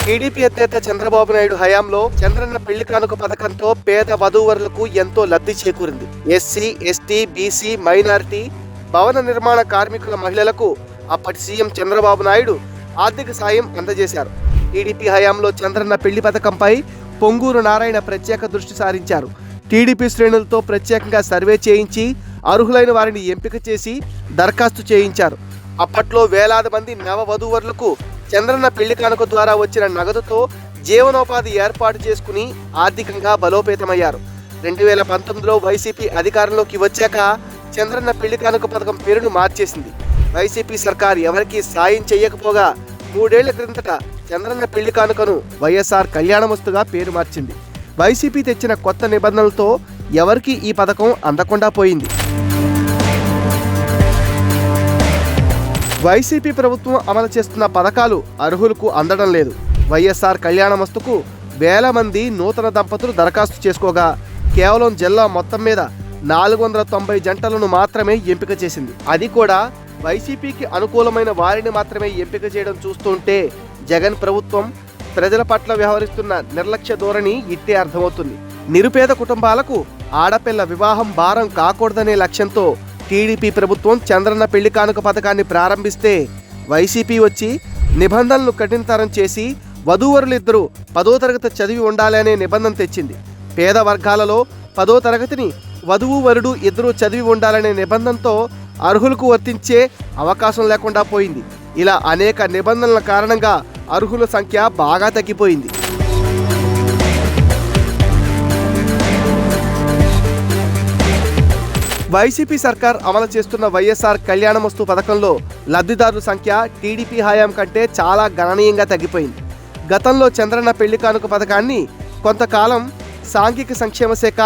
TDP అధినేత చంద్రబాబు నాయుడు హయాంలో చంద్రన్న పెళ్లి కానుక పథకంతో పేద వధూవరులకు ఎంతో లబ్ధి చేకూరింది. ఎస్సీ, ఎస్టీ, బీసీ, మైనారిటీ, భవన నిర్మాణ కార్మికుల మహిళలకు అప్పటి సీఎం చంద్రబాబు నాయుడు ఆర్థిక సాయం అందజేశారు. టీడీపీ హయాంలో చంద్రన్న పెళ్లి పథకంపై పొంగూరు నారాయణ ప్రత్యేక దృష్టి సారించారు. టీడీపీ శ్రేణులతో ప్రత్యేకంగా సర్వే చేయించి అర్హులైన వారిని ఎంపిక చేసి దరఖాస్తు చేయించారు. అప్పట్లో వేలాది మంది నవ వధూవరులకు చంద్రన్న పెళ్లి కానుక ద్వారా వచ్చిన నగదుతో జీవనోపాధి ఏర్పాటు చేసుకుని ఆర్థికంగా బలోపేతమయ్యారు. 2019లో వైసీపీ అధికారంలోకి వచ్చాక చంద్రన్న పెళ్లి కానుక పథకం పేరును మార్చేసింది. వైసీపీ సర్కార్ ఎవరికీ సాయం చేయకపోగా 3 ఏళ్ల క్రిందట చంద్రన్న పెళ్లి కానుకను వైఎస్ఆర్ కళ్యాణమస్తుగా పేరు మార్చింది. వైసీపీ తెచ్చిన కొత్త నిబంధనలతో ఎవరికీ ఈ పథకం అందకుండా పోయింది. వైసీపీ ప్రభుత్వం అమలు చేస్తున్న పథకాలు అర్హులకు అందడం లేదు. వైఎస్ఆర్ కళ్యాణమస్తుకు వేల మంది నూతన దంపతులు దరఖాస్తు చేసుకోగా కేవలం జిల్లా మొత్తం మీద 490 జంటలను మాత్రమే ఎంపిక చేసింది. అది కూడా వైసీపీకి అనుకూలమైన వారిని మాత్రమే ఎంపిక చేయడం చూస్తుంటే జగన్ ప్రభుత్వం ప్రజల పట్ల వ్యవహరిస్తున్న నిర్లక్ష్య ధోరణి ఇట్టే అర్థమవుతుంది. నిరుపేద కుటుంబాలకు ఆడపిల్ల వివాహం భారం కాకూడదనే లక్ష్యంతో టీడీపీ ప్రభుత్వం చంద్రన్న పెళ్లి కానుక పథకాన్ని ప్రారంభిస్తే వైసీపీ వచ్చి నిబంధనలు కఠినతరం చేసి వధూవరులిద్దరూ 10వ తరగతి చదివి ఉండాలనే నిబంధన తెచ్చింది. పేద వర్గాలలో 10వ తరగతిని వధువు వరుడు ఇద్దరూ చదివి ఉండాలనే నిబంధనతో అర్హులకు వర్తించే అవకాశం లేకుండా పోయింది. ఇలా అనేక నిబంధనల కారణంగా అర్హుల సంఖ్య బాగా తగ్గిపోయింది. వైసీపీ సర్కార్ అమలు చేస్తున్న వైఎస్ఆర్ కళ్యాణమస్తు పథకంలో లబ్ధిదారుల సంఖ్య టీడీపీ హయాం కంటే చాలా గణనీయంగా తగ్గిపోయింది. గతంలో చంద్రన్న పెళ్లి కానుక పథకాన్ని కొంతకాలం సాంఘిక సంక్షేమ శాఖ,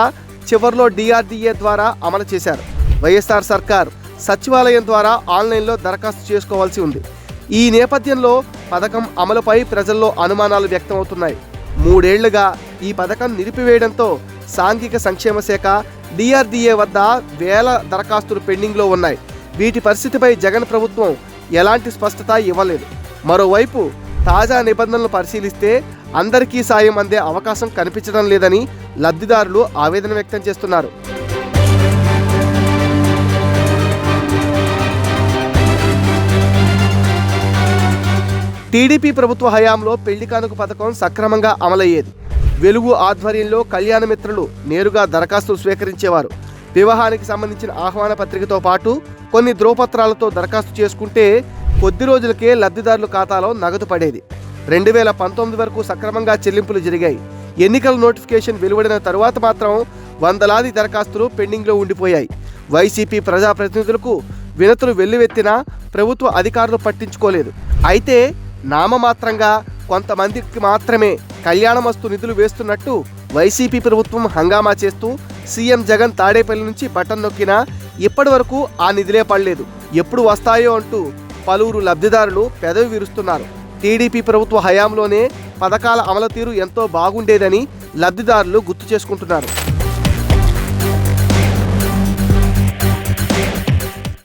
చివరిలో డిఆర్డీఏ ద్వారా అమలు చేశారు. వైఎస్ఆర్ సర్కార్ సచివాలయం ద్వారా ఆన్లైన్లో దరఖాస్తు చేసుకోవాల్సి ఉంది. ఈ నేపథ్యంలో పథకం అమలుపై ప్రజల్లో అనుమానాలు వ్యక్తమవుతున్నాయి. 3 ఏళ్లుగా ఈ పథకం నిలిపివేయడంతో సాంఘిక సంక్షేమ శాఖ, డిఆర్డీఏ వద్ద వేల దరఖాస్తులు పెండింగ్లో ఉన్నాయి. వీటి పరిస్థితిపై జగన్ ప్రభుత్వం ఎలాంటి స్పష్టత ఇవ్వలేదు. మరోవైపు తాజా నిబంధనలు పరిశీలిస్తే అందరికీ సాయం అందే అవకాశం కనిపించడం లేదని లబ్ధిదారులు ఆవేదన వ్యక్తం చేస్తున్నారు. టీడీపీ ప్రభుత్వ హయాంలో పెళ్లి కానుక పథకం సక్రమంగా అమలయ్యేది. వెలుగు ఆధ్వర్యంలో కళ్యాణ మిత్రులు నేరుగా దరఖాస్తులు స్వీకరించేవారు. వివాహానికి సంబంధించిన ఆహ్వాన పత్రికతో పాటు కొన్ని ధ్రువపత్రాలతో దరఖాస్తు చేసుకుంటే కొద్ది రోజులకే లబ్ధిదారుల ఖాతాలో నగదు పడేది. 2019 వరకు సక్రమంగా చెల్లింపులు జరిగాయి. ఎన్నికల నోటిఫికేషన్ వెలువడిన తరువాత మాత్రం వందలాది దరఖాస్తులు పెండింగ్లో ఉండిపోయాయి. వైసీపీ ప్రజాప్రతినిధులకు వినతులు వెల్లువెత్తినా ప్రభుత్వ అధికారులు పట్టించుకోలేదు. అయితే నామమాత్రంగా కొంతమందికి మాత్రమే కళ్యాణమస్తు నిధులు వేస్తున్నట్టు వైసీపీ ప్రభుత్వం హంగామా చేస్తూ సీఎం జగన్ తాడేపల్లి నుంచి బటన్ నొక్కినా ఇప్పటి వరకు ఆ నిధులే పడలేదు. ఎప్పుడు వస్తాయో అంటూ పలువురు లబ్ధిదారులు పెదవి విరుస్తున్నారు. టీడీపీ ప్రభుత్వ హయాంలోనే పథకాల అమలు తీరు ఎంతో బాగుండేదని లబ్ధిదారులు గుర్తు చేసుకుంటున్నారు.